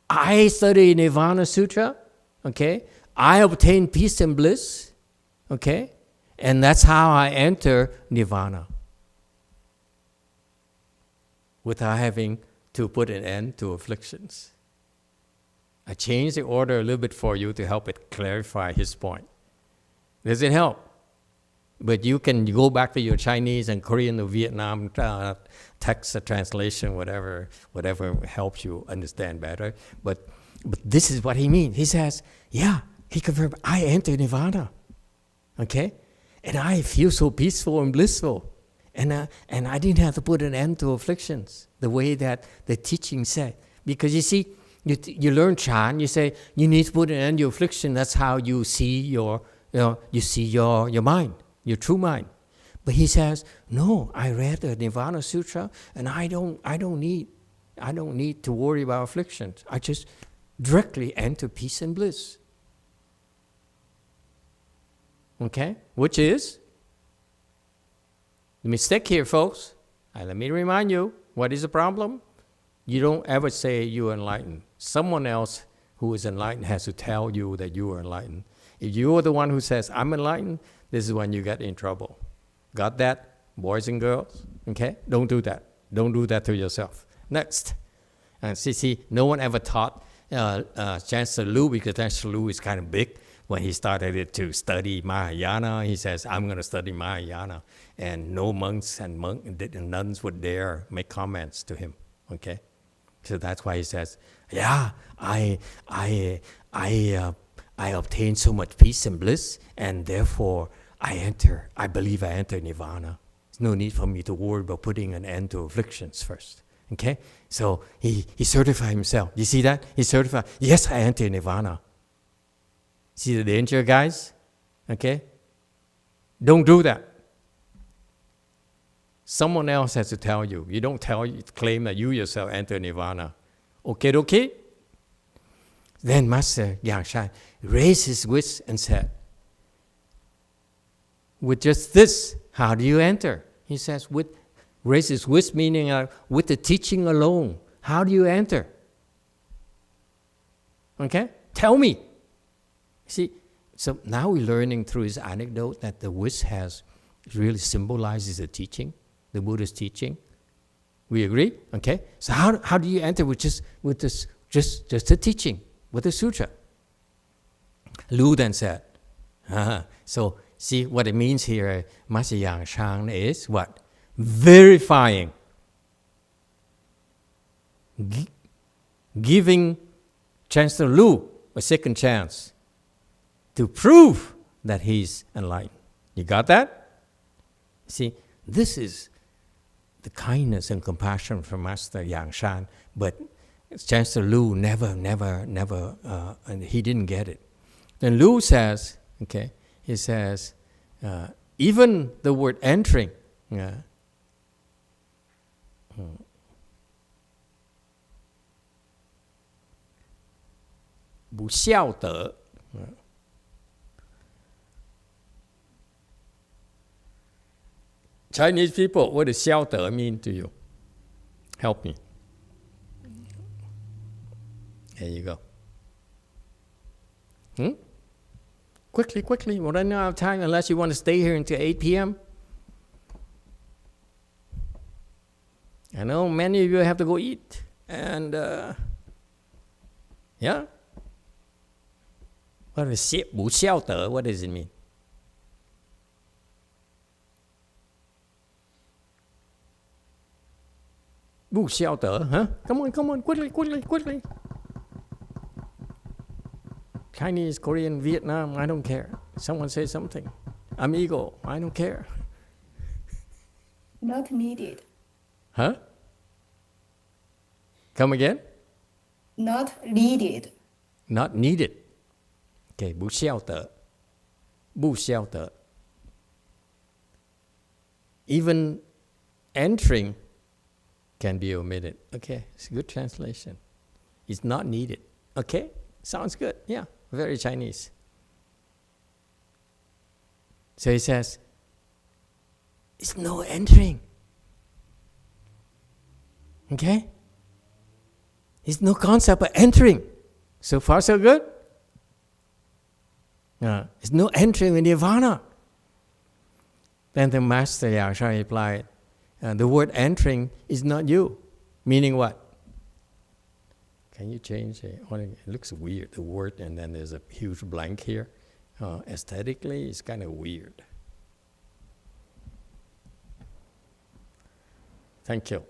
I study Nirvana Sutra, okay? I obtain peace and bliss, okay? And that's how I enter Nirvana, without having to put an end to afflictions. I changed the order a little bit for you to help it clarify his point. Does it help? But you can go back to your Chinese and Korean or Vietnam text translation, whatever helps you understand better. But this is what he means. He says, yeah, he confirmed, I enter Nirvana, okay? And I feel so peaceful and blissful. And I didn't have to put an end to afflictions, the way that the teaching said. Because you see, you learn Chan, you say, you need to put an end to affliction. That's how you see your mind. Your true mind. But he says, no, I read the Nirvana Sutra and I don't need to worry about afflictions. I just directly enter peace and bliss. Okay? Which is the mistake here, folks. Let me remind you, what is the problem? You don't ever say you are enlightened. Someone else who is enlightened has to tell you that you are enlightened. If you are the one who says, I'm enlightened, this is when you get in trouble. Got that, boys and girls? Okay? Don't do that. Don't do that to yourself. Next. And see, no one ever taught Chancellor Lu, because Chancellor Lu is kind of big. When he started to study Mahayana, he says, I'm going to study Mahayana. And no monks and nuns would dare make comments to him. Okay? So that's why he says, yeah, I obtain so much peace and bliss, and therefore I believe I enter Nirvana. There's no need for me to worry about putting an end to afflictions first. Okay? So he certified himself. You see that? He certified, yes, I enter Nirvana. See the danger, guys? Okay? Don't do that. Someone else has to tell you. You don't claim that you yourself enter Nirvana. Okay? Then Master YongHua raised his voice and said, with just this, how do you enter? He says, raise his voice, meaning with the teaching alone, how do you enter? Okay? Tell me. See, so now we're learning through his anecdote that the wish really symbolizes the teaching, the Buddha's teaching. We agree? Okay? So how do you enter with just the teaching, with the sutra? Lu then said, so see what it means here, Master YongHua is what? Verifying. giving Chancellor Lu a second chance to prove that he's enlightened. You got that? See, this is the kindness and compassion from Master Yangshan, but Chancellor Lu never, and he didn't get it. Then Lu says, okay, he says, even the word entering,不孝德. Chinese people, what does 孝德 mean to you? Help me. There you go. Quickly, we're running out of time unless you want to stay here until 8 p.m. I know many of you have to go eat. And, yeah? What is 不孝德? What does it mean? Bu xiao de, huh? Come on, quickly. Chinese, Korean, Vietnam, I don't care. Someone say something. Amigo, I don't care. Not needed. Huh? Come again? Not needed. Not needed. Okay, 不孝德. 不孝德. Even entering can be omitted. Okay, it's a good translation. It's not needed. Okay, sounds good. Yeah, very Chinese. So he says, it's no entering. Okay? It's no concept of entering. So far, so good? It's no entering in nirvana. Then the Master Yangshan replied, the word entering is not you. Meaning what? Can you change it? It looks weird, the word, and then there's a huge blank here. Aesthetically, it's kind of weird. Thank you.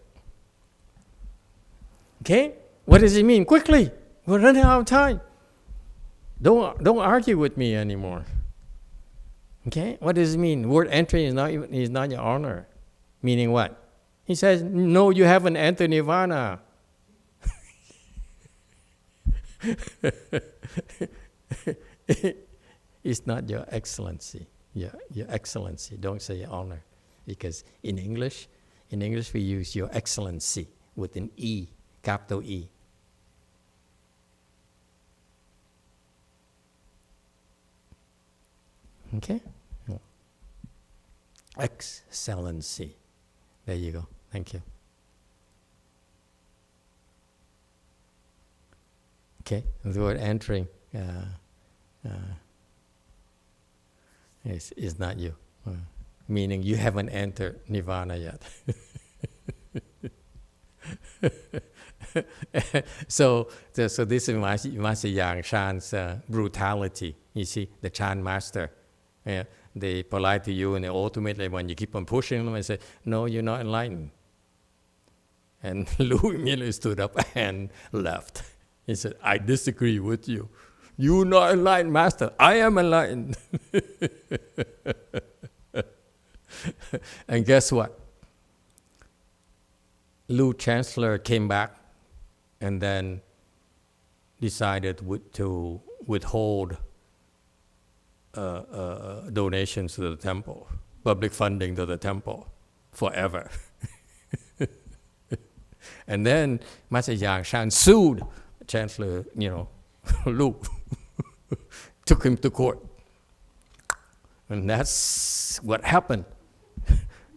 Okay? What does it mean? Quickly! We're running out of time. Don't argue with me anymore. Okay? What does it mean? Word entering is not your honor. Meaning what? He says, no, you haven't entered nirvana. It's not your excellency. Your excellency. Don't say your honor. Because in English we use your excellency with an E, capital E. Okay? Excellency. There you go. Thank you. Okay, the word entering is not you. Meaning you haven't entered nirvana yet. So this is Master Yangshan's brutality. You see, the Chan master. They polite to you, and ultimately when you keep on pushing them, they say, no, you're not enlightened. And Lu immediately stood up and left. He said, I disagree with you. You're not enlightened, master. I am enlightened. And guess what? Lu Chancellor came back and then decided to withhold donations to the temple, public funding to the temple, forever. And then Master Yangshan sued Chancellor, Lu, took him to court. And that's what happened.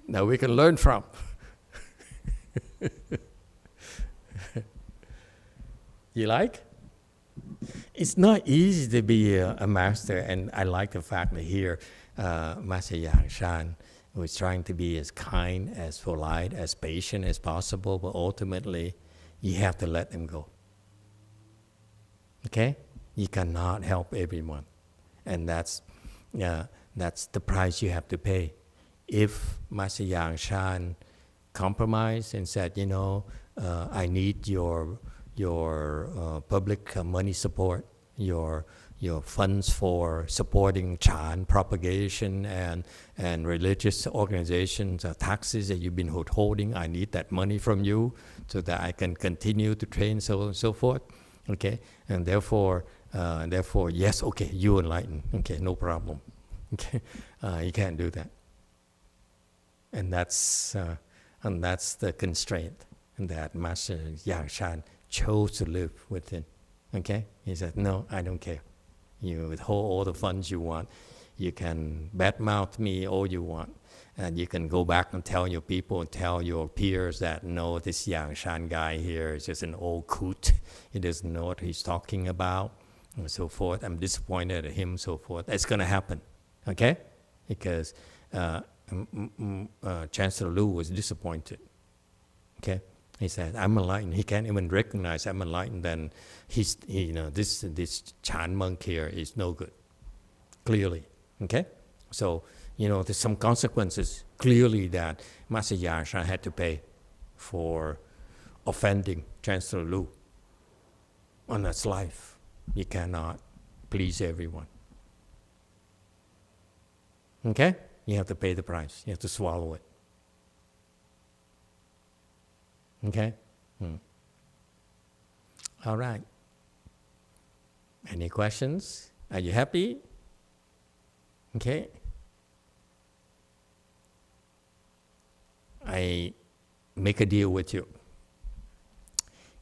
Now we can learn from. You like? It's not easy to be a master, and I like the fact that here Master Yangshan was trying to be as kind, as polite, as patient as possible, but ultimately you have to let them go. Okay? You cannot help everyone. And that's the price you have to pay. If Master Yangshan compromised and said, I need your public money support, your funds for supporting Chan propagation and religious organizations, taxes that you've been withholding. I need that money from you so that I can continue to train, so on and so forth. Okay, and therefore, yes, okay, you enlighten. Okay, no problem. Okay, you can't do that, and that's the constraint that Master Yangshan chose to live within. Okay, he said, no, I don't care. You withhold all the funds you want. You can badmouth me all you want. And you can go back and tell your people and tell your peers that, no, this Yangshan guy here is just an old coot. He doesn't know what he's talking about, and so forth. I'm disappointed at him, so forth. It's going to happen, okay? Because Chancellor Lu was disappointed, okay? He said, I'm enlightened. He can't even recognize I'm enlightened. Then this Chan monk here is no good, clearly, okay? So, there's some consequences, clearly, that Master Yangshan had to pay for offending Chancellor Lu. And that's life. You cannot please everyone. Okay? You have to pay the price. You have to swallow it. Okay? All right. Any questions? Are you happy? Okay. I make a deal with you.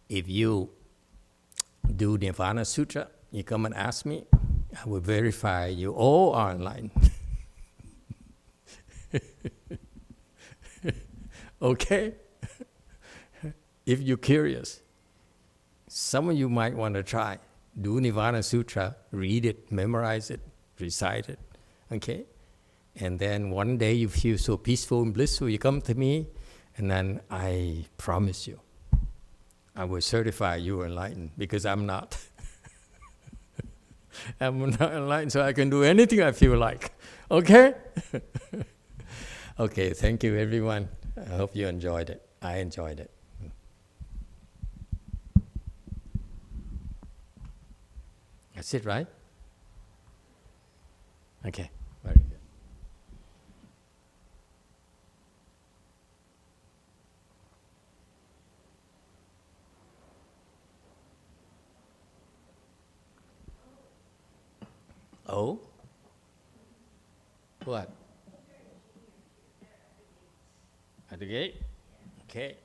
If you do Nirvana Sutra, you come and ask me, I will verify you all are enlightened. Okay? If you're curious, some of you might want to try. Do Nirvana Sutra, read it, memorize it, recite it, okay? And then one day you feel so peaceful and blissful, you come to me, and then I promise you, I will certify you are enlightened, because I'm not. I'm not enlightened, so I can do anything I feel like. Okay? Okay, thank you everyone. I hope you enjoyed it. I enjoyed it. That's it, right? Okay, very good. Oh? What? At the gate? Okay.